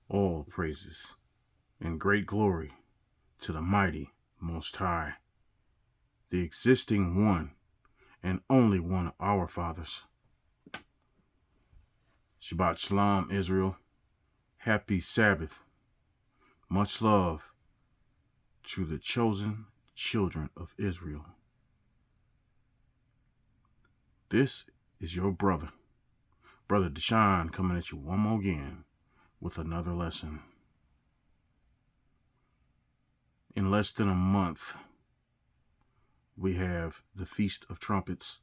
All praises and great glory to the mighty Most High, the existing one and only one of our fathers. Shabbat Shalom, Israel. Happy Sabbath. Much love to the chosen children of Israel. This is your brother, Brother Deshaun, coming at you one more again with another lesson. In less than a month, we have the Feast of Trumpets.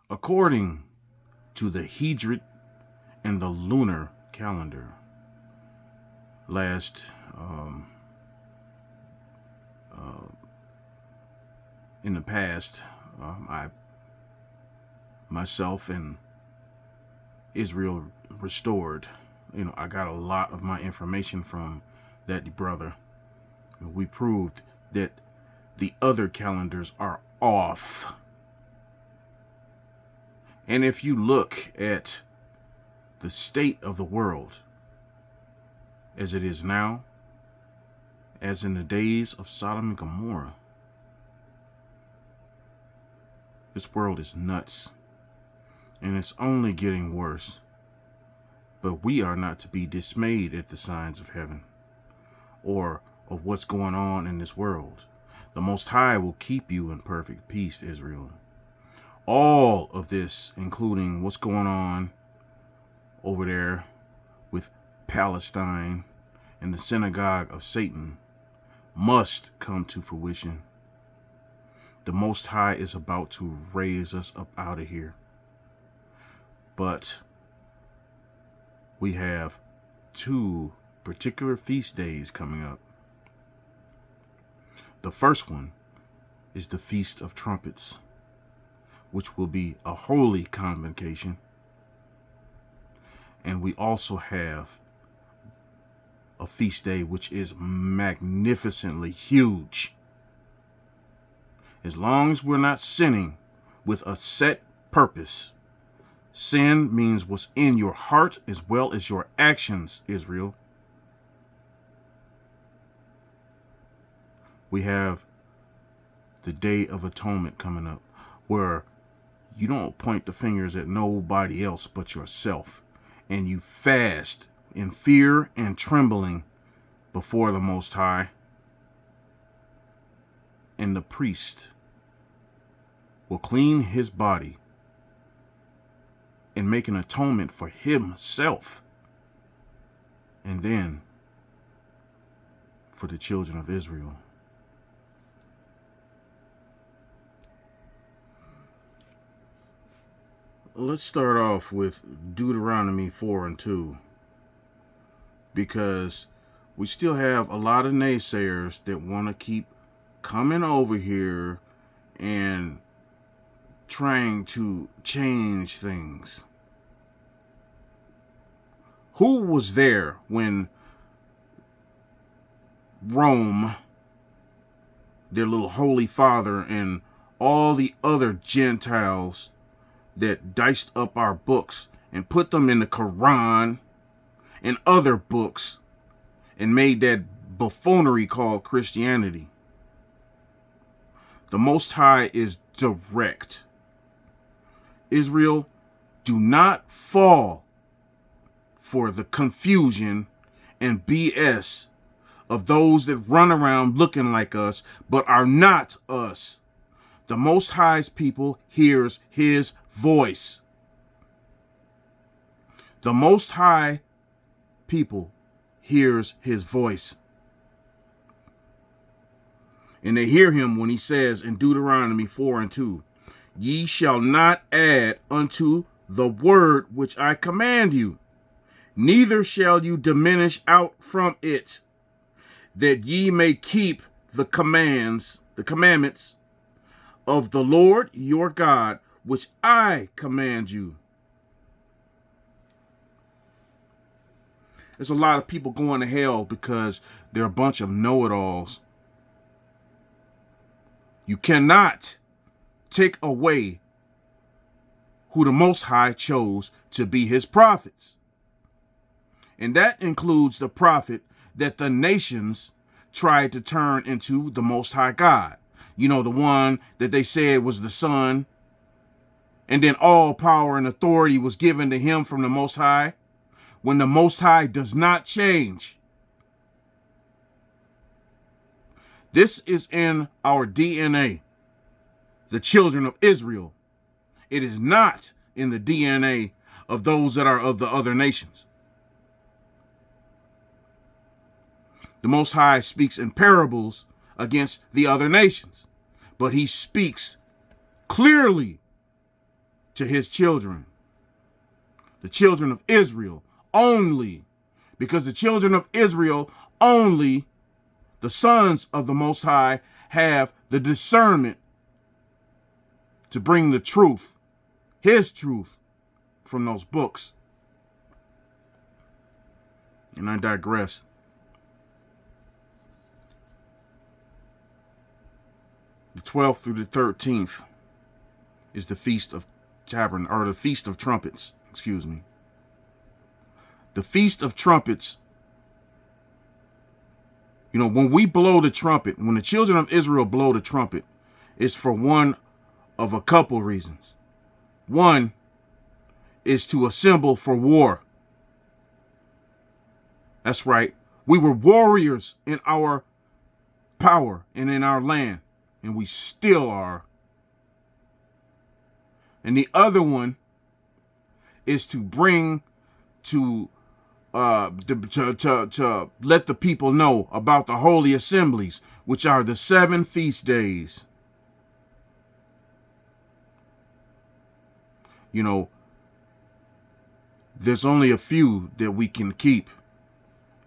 According to the Hijrit and the lunar calendar, in the past, I myself and Israel Restored, I got a lot of my information from that brother. We proved that the other calendars are off. And if you look at the state of the world as it is now, as in the days of Sodom and Gomorrah, this world is nuts. And it's only getting worse. But we are not to be dismayed at the signs of heaven or of what's going on in this world. The Most High will keep you in perfect peace, Israel. All of this, including what's going on over there with Palestine and the synagogue of Satan, must come to fruition. The Most High is about to raise us up out of here. But we have two particular feast days coming up. The first one is the Feast of Trumpets, which will be a holy convocation. And we also have a feast day which is magnificently huge. As long as we're not sinning with a set purpose. Sin means what's in your heart as well as your actions, Israel. We have the Day of Atonement coming up, where you don't point the fingers at nobody else but yourself, and you fast in fear and trembling before the Most High. And the priest will clean his body and make an atonement for himself, and then for the children of Israel. Let's start off with Deuteronomy 4:2, because we still have a lot of naysayers that want to keep coming over here and trying to change things. Who was there when Rome, their little holy father, and all the other Gentiles that diced up our books and put them in the Quran and other books and made that buffoonery called Christianity? The Most High is direct. Israel, do not fall for the confusion and BS of those that run around looking like us but are not us. The Most High's people hears his voice. The Most High people hears his voice. And they hear him when he says in Deuteronomy 4:2, ye shall not add unto the word which I command you, neither shall you diminish out from it, that ye may keep the commandments of the Lord your God, which I command you. There's a lot of people going to hell because they're a bunch of know-it-alls. You cannot take away who the Most High chose to be his prophets. And that includes the prophet that the nations tried to turn into the Most High God. You know, the one that they said was the Son. And then all power and authority was given to him from the Most High. When the Most High does not change. This is in our DNA. The children of Israel. It is not in the DNA of those that are of the other nations. The Most High speaks in parables against the other nations, but he speaks clearly to his children, the children of Israel only, because the children of Israel only, the sons of the Most High, have the discernment to bring the truth, his truth, from those books. And I digress. The 12th through the 13th is the Feast of the Feast of Trumpets, excuse me. The Feast of Trumpets, you know, when we blow the trumpet, when the children of Israel blow the trumpet, it's for one of a couple reasons. One is to assemble for war. That's right. We were warriors in our power and in our land, and we still are. And the other one is to bring to let the people know about the holy assemblies, which are the 7 feast days. You know, there's only a few that we can keep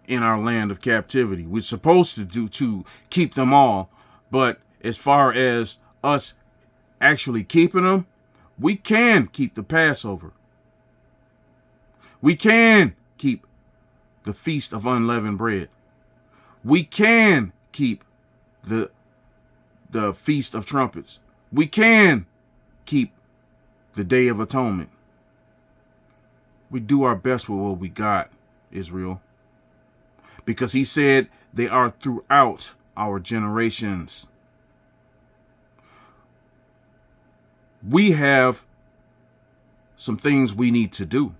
in our land of captivity. We're supposed to keep them all, but as far as us actually keeping them, we can keep the Passover. We can keep the Feast of Unleavened Bread. We can keep the Feast of Trumpets. We can keep the Day of Atonement. We do our best with what we got, Israel. Because he said they are throughout our generations. We have some things we need to do.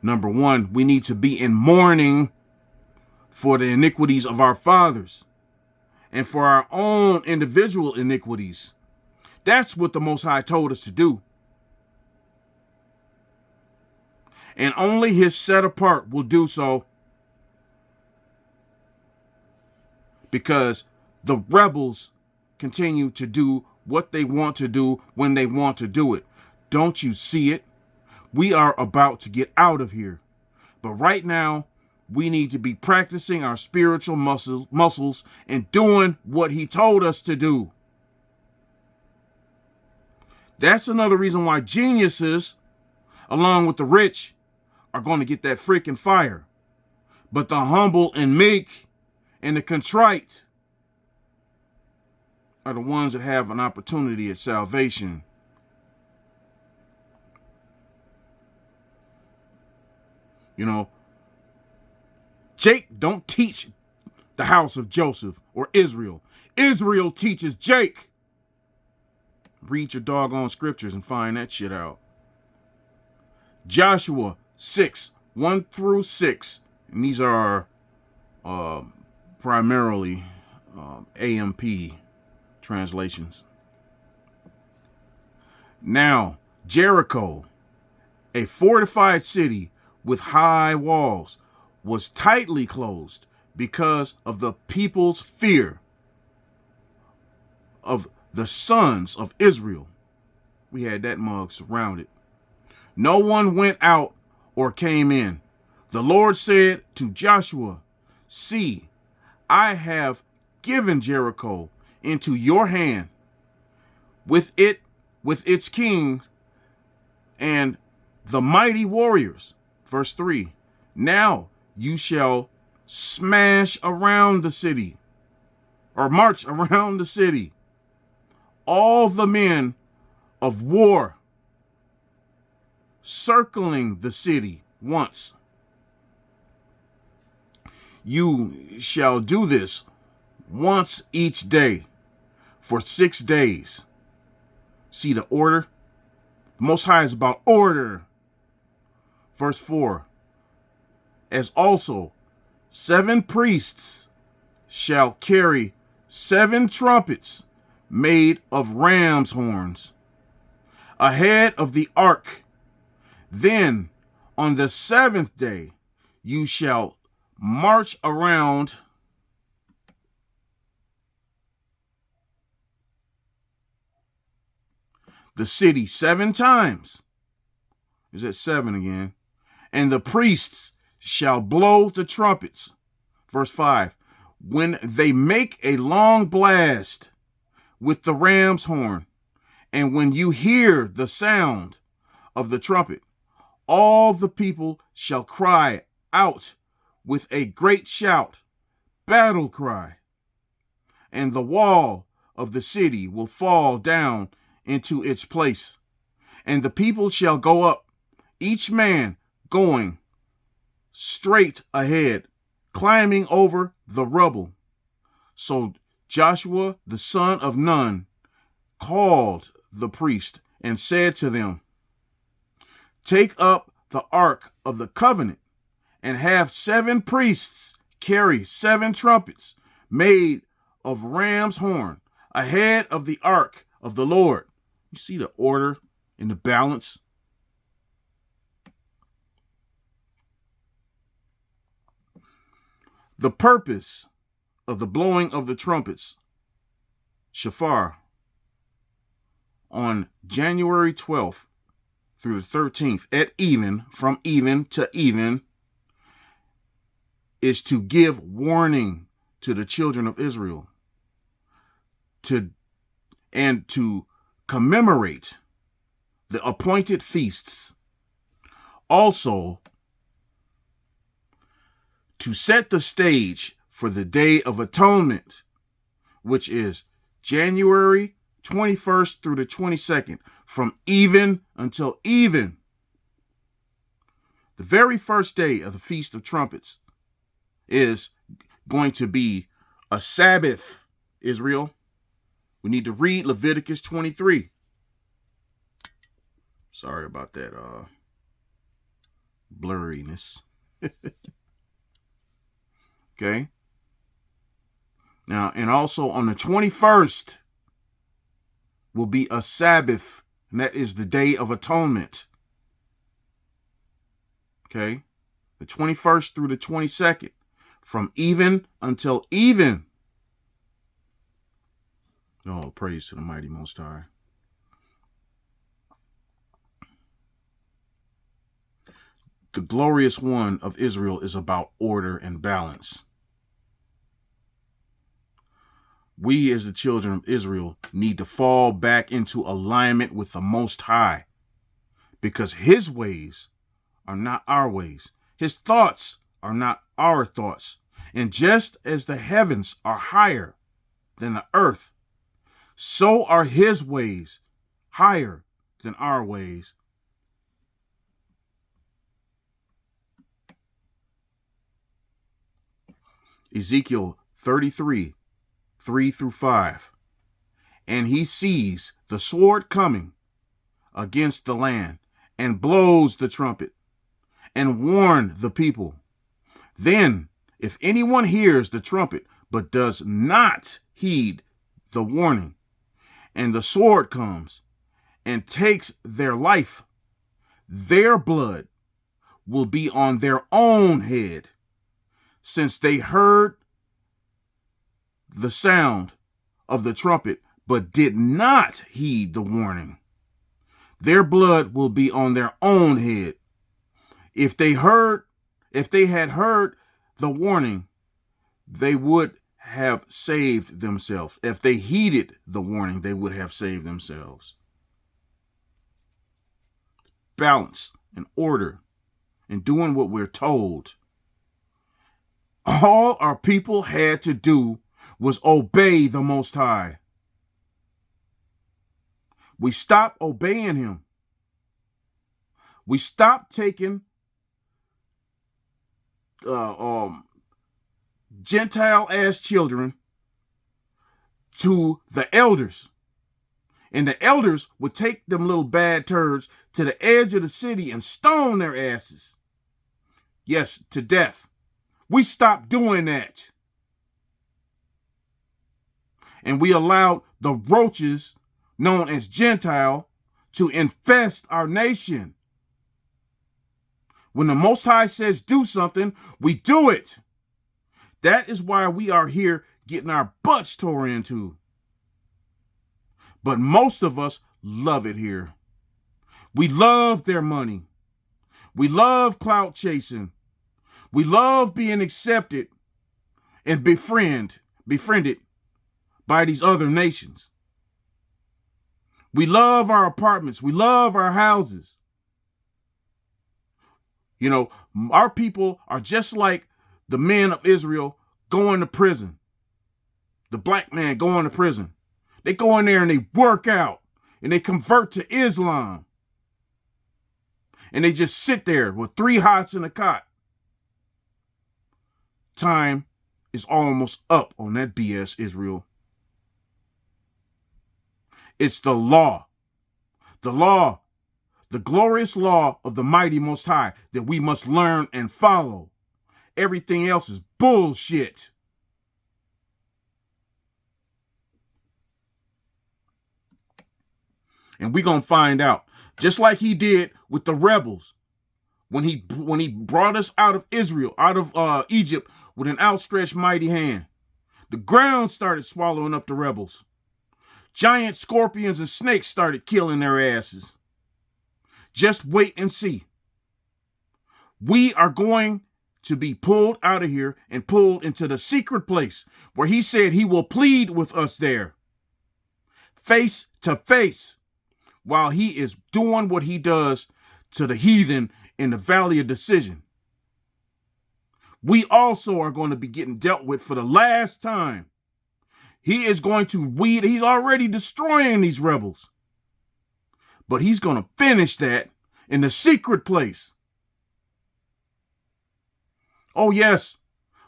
Number one, we need to be in mourning for the iniquities of our fathers and for our own individual iniquities. That's what the Most High told us to do. And only his set apart will do so, because the rebels continue to do what they want to do when they want to do it. Don't you see it? We are about to get out of here. But right now, we need to be practicing our spiritual muscles and doing what he told us to do. That's another reason why geniuses, along with the rich, are going to get that freaking fire. But the humble and meek and the contrite are the ones that have an opportunity at salvation. You know, Jake don't teach the house of Joseph or Israel. Israel teaches Jake. Read your doggone scriptures and find that shit out. Joshua 6, 1 through 6. And these are primarily AMP translations. Now, Jericho, a fortified city with high walls, was tightly closed because of the people's fear of the sons of Israel. We had that mug surrounded. No one went out or came in. The Lord said to Joshua, "See, I have given Jericho into your hand, with its kings and the mighty warriors." Verse 3. Now you shall smash around the city, or march around the city, all the men of war, circling the city once. You shall do this once each day for 6 days. See the order? The Most High is about order. Verse 4. As also 7 priests shall carry 7 trumpets made of ram's horns ahead of the ark. Then on the 7th day you shall march around the city 7 times. Is that 7 again? And the priests shall blow the trumpets. Verse 5. When they make a long blast with the ram's horn, and when you hear the sound of the trumpet, all the people shall cry out with a great shout, battle cry. And the wall of the city will fall down into its place. And the people shall go up, each man going straight ahead, climbing over the rubble. So Joshua the son of Nun called the priest and said to them, take up the ark of the covenant and have 7 priests carry 7 trumpets made of ram's horn ahead of the ark of the Lord. You see the order and the balance? The purpose of the blowing of the trumpets, shofar, on January 12th through the 13th at even, from even to even, is to give warning to the children of Israel and to commemorate the appointed feasts. Also, to set the stage for the Day of Atonement, which is January 21st through the 22nd, from even until even. The very first day of the Feast of Trumpets is going to be a Sabbath, Israel. We need to read Leviticus 23. Sorry about that blurriness. Okay. Now, and also on the 21st will be a Sabbath, and that is the Day of Atonement. Okay. The 21st through the 22nd, from even until even. Oh, praise to the mighty Most High. The glorious one of Israel is about order and balance. We as the children of Israel need to fall back into alignment with the Most High, because his ways are not our ways. His thoughts are not our thoughts. And just as the heavens are higher than the earth, so are his ways higher than our ways. Ezekiel 33, 3 through 5. And he sees the sword coming against the land, and blows the trumpet, and warn the people. Then, if anyone hears the trumpet, but does not heed the warning, and the sword comes and takes their life, their blood will be on their own head, since they heard the sound of the trumpet, but did not heed the warning. Their blood will be on their own head. If they had heard the warning, they would have saved themselves. If they heeded the warning, they would have saved themselves. Balance and order and doing what we're told. All our people had to do was obey the Most High. We stopped obeying him. We stopped taking Gentile ass children to the elders. And the elders would take them little bad turds to the edge of the city and stone their asses. Yes, to death. We stopped doing that. And we allowed the roaches, known as Gentile, to infest our nation. When the Most High says do something, we do it. That is why we are here getting our butts tore into. But most of us love it here. We love their money. We love clout chasing. We love being accepted and befriended by these other nations. We love our apartments. We love our houses. You know, our people are just like the men of Israel going to prison. The black man going to prison. They go in there and they work out and they convert to Islam. And they just sit there with 3 hots in a cot. Time is almost up on that BS, Israel. It's the law. The law. The glorious law of the mighty Most High that we must learn and follow. Everything else is bullshit. And we're going to find out, just like he did with the rebels when he brought us out of Israel, out of Egypt with an outstretched mighty hand. The ground started swallowing up the rebels. Giant scorpions and snakes started killing their asses. Just wait and see. We are going to be pulled out of here and pulled into the secret place where he said he will plead with us there, face to face, while he is doing what he does to the heathen in the valley of decision. We also are going to be getting dealt with for the last time. He is going to weed. He's already destroying these rebels. But he's going to finish that in the secret place. Oh, yes.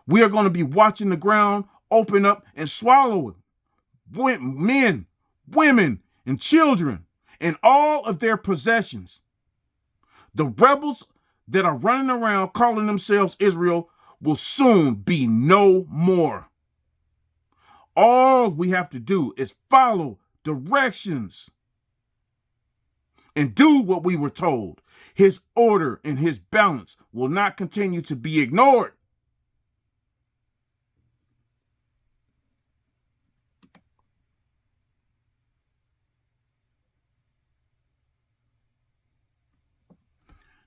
We are going to be watching the ground open up and swallow men, women, and children, and all of their possessions. The rebels that are running around calling themselves Israel will soon be no more. All we have to do is follow directions and do what we were told. His order and his balance will not continue to be ignored.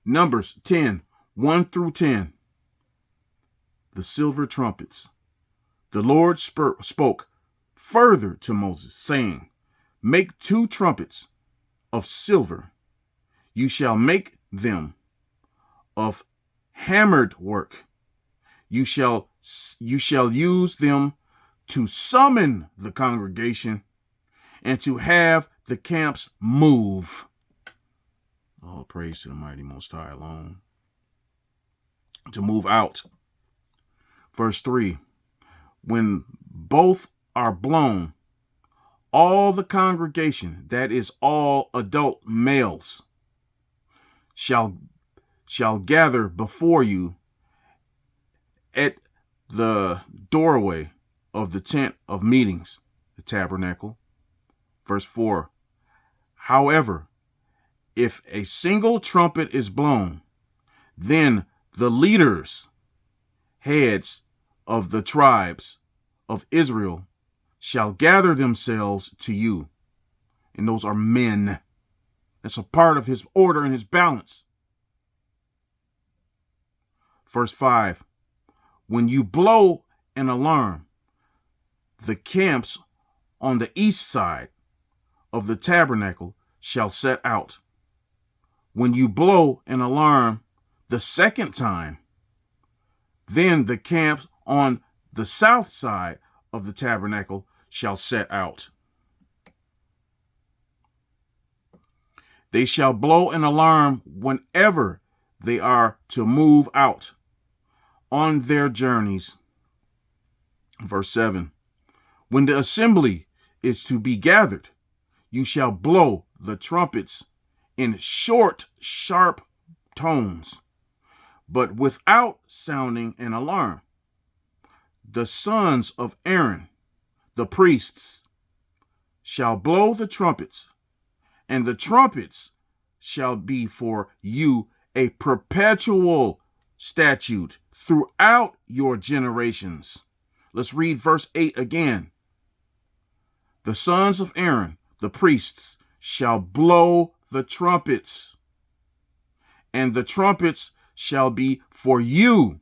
Numbers 10, 1 through 10. The silver trumpets. The Lord spoke further to Moses, saying, make 2 trumpets of silver. You shall make them of hammered work. You shall use them to summon the congregation and to have the camps move. All praise to the mighty Most High alone. To move out. Verse 3. When both are blown, all the congregation, that is all adult males, shall gather before you at the doorway of the tent of meetings, the tabernacle. Verse 4. However, if a single trumpet is blown, then the leaders, heads of the tribes of Israel, shall gather themselves to you. And those are men. That's a part of his order and his balance. Verse 5. When you blow an alarm, the camps on the east side of the tabernacle shall set out. When you blow an alarm the second time, then the camps on the south side of the tabernacle shall set out. They shall blow an alarm whenever they are to move out on their journeys. Verse 7. When the assembly is to be gathered, you shall blow the trumpets in short, sharp tones, but without sounding an alarm. The sons of Aaron, the priests, shall blow the trumpets, and the trumpets shall be for you a perpetual statute throughout your generations. Let's read verse 8 again. The sons of Aaron, the priests, shall blow the trumpets, and the trumpets shall be for you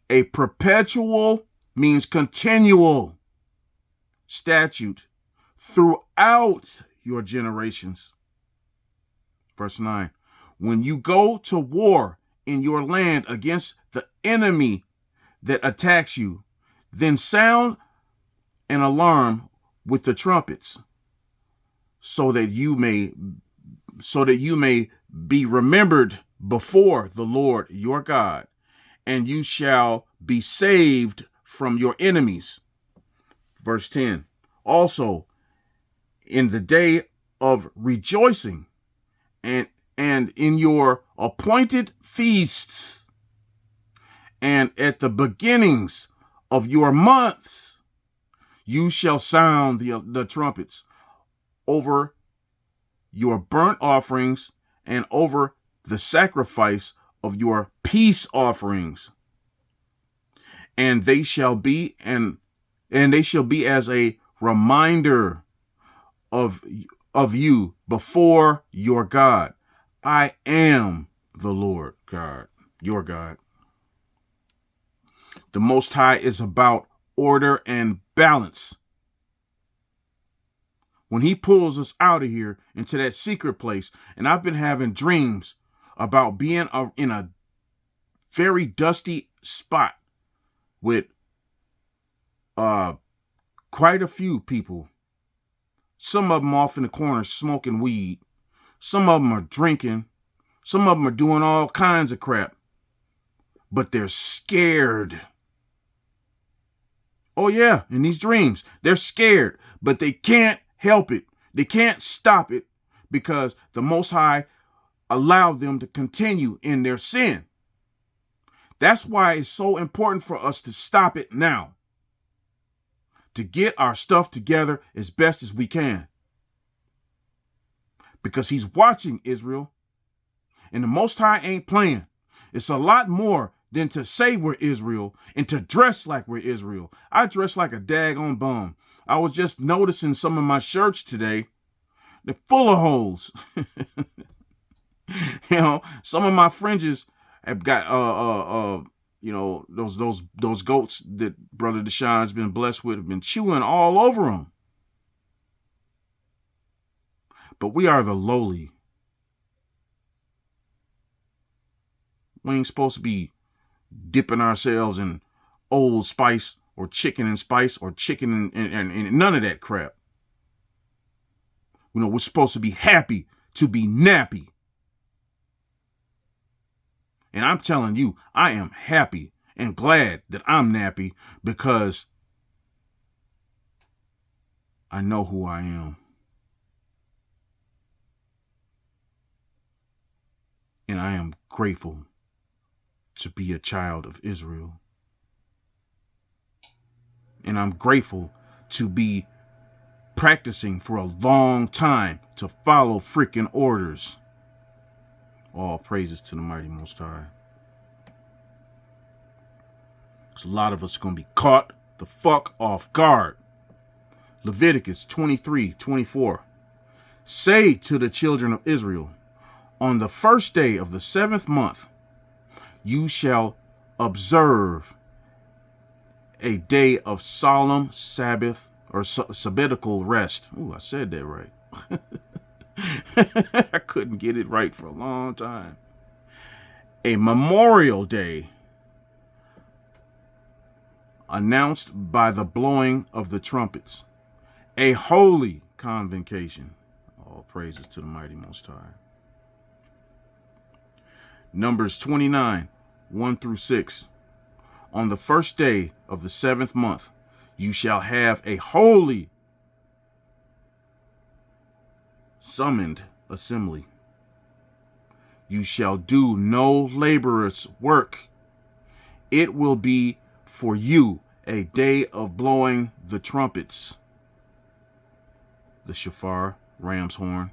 a perpetual, means continual, statute throughout your generations. Verse 9. When you go to war in your land against the enemy that attacks you, then sound an alarm with the trumpets, so that you may be remembered before the Lord your God, and you shall be saved from your enemies. Verse 10. Also, in the day of rejoicing and in your appointed feasts and at the beginnings of your months, you shall sound the trumpets over your burnt offerings and over the sacrifice of your peace offerings. And they shall be as a reminder of you before your God. I am the Lord God, your God. The Most High is about order and balance. When he pulls us out of here into that secret place, and I've been having dreams about being in a very dusty spot with quite a few people. Some of them off in the corner smoking weed. Some of them are drinking. Some of them are doing all kinds of crap. But they're scared. Oh yeah, in these dreams, they're scared, but they can't help it. They can't stop it because the Most High allowed them to continue in their sin. That's why it's so important for us to stop it now, to get our stuff together as best as we can. Because he's watching, Israel, and the Most High ain't playing. It's a lot more than to say we're Israel and to dress like we're Israel. I dress like a daggone bum. I was just noticing some of my shirts today. They're full of holes. Some of my fringes have got those goats that Brother Deshaun has been blessed with have been chewing all over them. But we are the lowly. We ain't supposed to be dipping ourselves in Old Spice or chicken and spice or chicken and none of that crap. We're supposed to be happy to be nappy. And I'm telling you, I am happy and glad that I'm nappy because I know who I am. And I am grateful to be a child of Israel. And I'm grateful to be practicing for a long time to follow freaking orders. All praises to the mighty Most High. So a lot of us are going to be caught the fuck off guard. Leviticus 23:24. Say to the children of Israel, on the first day of the 7th month, you shall observe a day of solemn Sabbath or sabbatical rest. Ooh, I said that right. I couldn't get it right for a long time. A memorial day announced by the blowing of the trumpets. A holy convocation. All praises to the mighty Most High. Numbers 29:1-6. On the first day of the 7th month, You shall have a holy summoned assembly. You shall do no laborer's work. It will be for you a day of blowing the trumpets, the shofar, ram's horn.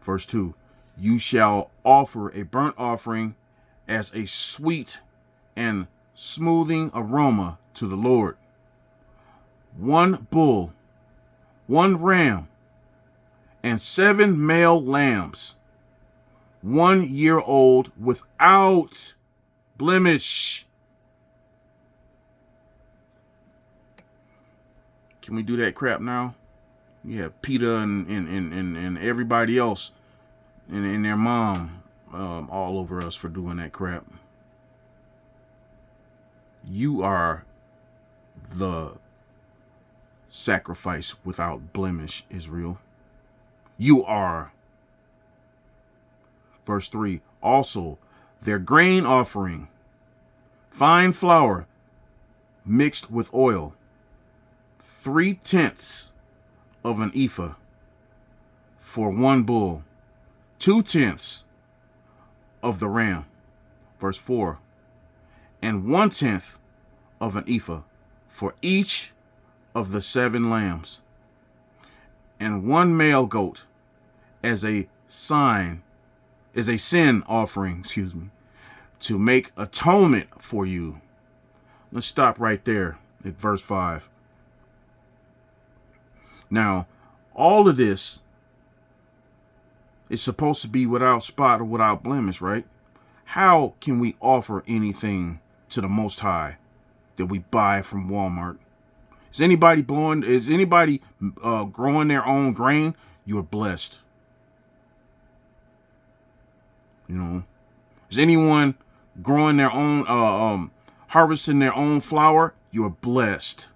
Verse 2, you shall offer a burnt offering as a sweet and smoothing aroma to the Lord. 1 bull, 1 ram, and 7 male lambs, 1 year old without blemish. Can we do that crap now? Yeah, Peter and everybody else and their mom all over us for doing that crap. You are the sacrifice without blemish, Israel. You are. Verse 3, also their grain offering, fine flour mixed with oil, 3/10 of an ephah for 1 bull, 2/10 of the ram. Verse 4, and 1/10 of an ephah for each of the 7 lambs, and 1 male goat as a sin offering, to make atonement for you. Let's stop right there at verse 5. Now, all of this is supposed to be without spot or without blemish, right? How can we offer anything to the Most High that we buy from Walmart? Is anybody growing their own grain? You are blessed. You know, is anyone growing their own, harvesting their own flour? You are blessed.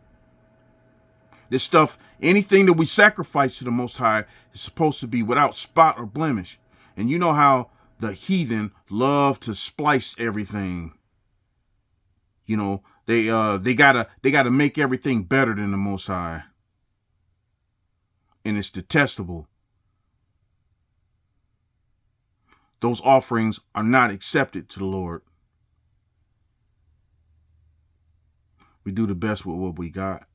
This stuff, anything that we sacrifice to the Most High is supposed to be without spot or blemish. And you know how the heathen love to splice everything. You know, they gotta make everything better than the Most High. And it's detestable. Those offerings are not accepted to the Lord. We do the best with what we got.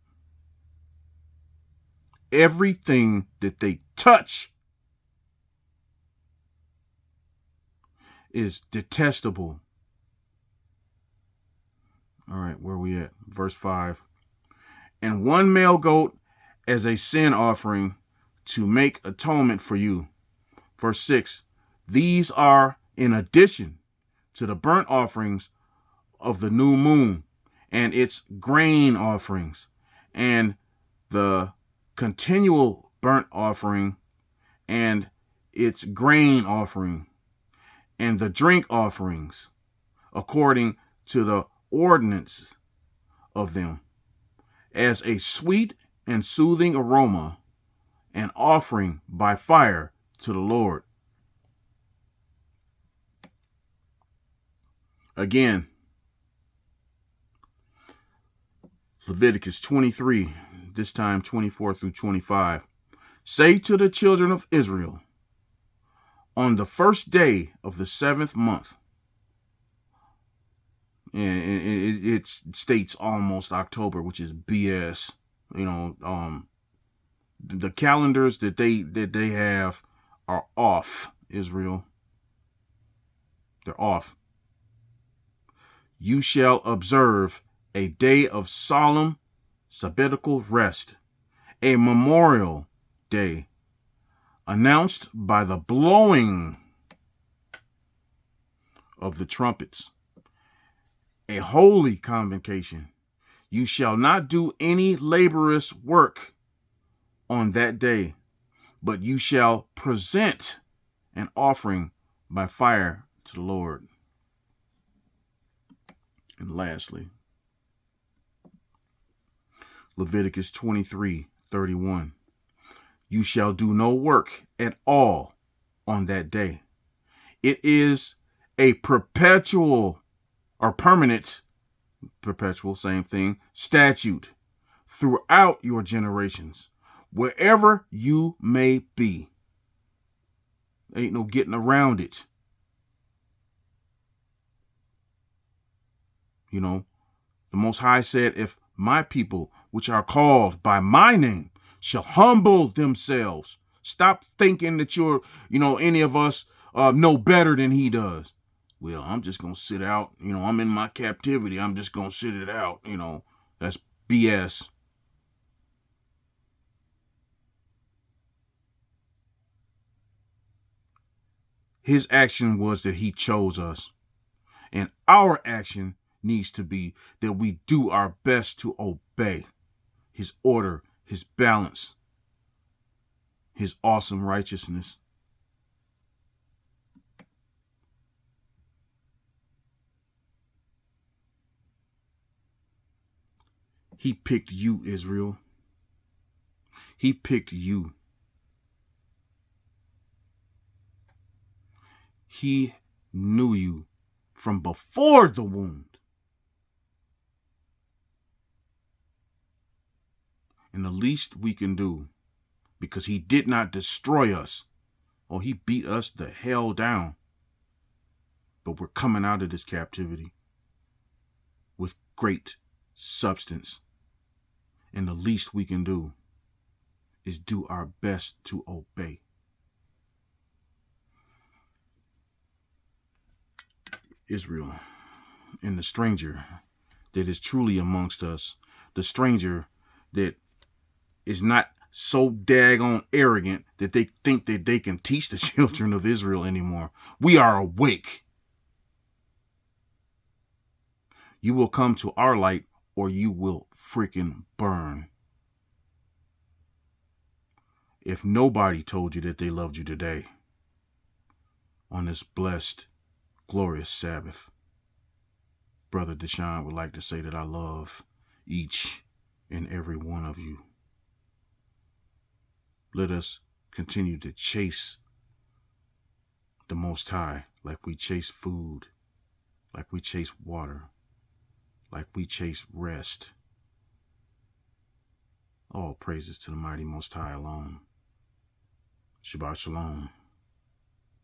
Everything that they touch is detestable. All right, where are we at? Verse 5. And 1 male goat as a sin offering to make atonement for you. Verse 6. These are in addition to the burnt offerings of the new moon and its grain offerings, and the continual burnt offering and its grain offering, and the drink offerings, according to the ordinance of them, as a sweet and soothing aroma, an offering by fire to the Lord. Again, Leviticus 23, this time 24 through 25. Say to the children of Israel, on the first day of the 7th month, and it states almost October, which is BS. You know, the calendars that they have are off, Israel. They're off. You shall observe a day of solemn sabbatical rest, a memorial day, announced by the blowing of the trumpets, a holy convocation. You shall not do any laborious work on that day, but you shall present an offering by fire to the Lord. And lastly, Leviticus 23:31. You shall do no work at all on that day. It is a perpetual, same thing, statute throughout your generations, wherever you may be. Ain't no getting around it. You know, the Most High said, if my people, which are called by my name, shall humble themselves. Stop thinking that any of us know better than he does. Well, I'm just going to sit out. I'm in my captivity. I'm just going to sit it out. That's BS. His action was that he chose us. And our action needs to be that we do our best to obey his order, his balance, his awesome righteousness. He picked you, Israel. He picked you. He knew you from before the wound. And the least we can do, because he did not destroy us, or he beat us the hell down, but we're coming out of this captivity with great substance. And the least we can do is do our best to obey. Israel and the stranger that is truly amongst us, the stranger that is not so daggone arrogant that they think that they can teach the children of Israel anymore. We are awake. You will come to our light or you will freaking burn. If nobody told you that they loved you today, on this blessed, glorious Sabbath, Brother Deshaun would like to say that I love each and every one of you. Let us continue to chase the Most High like we chase food, like we chase water, like we chase rest. All praises to the mighty Most High alone. Shabbat Shalom.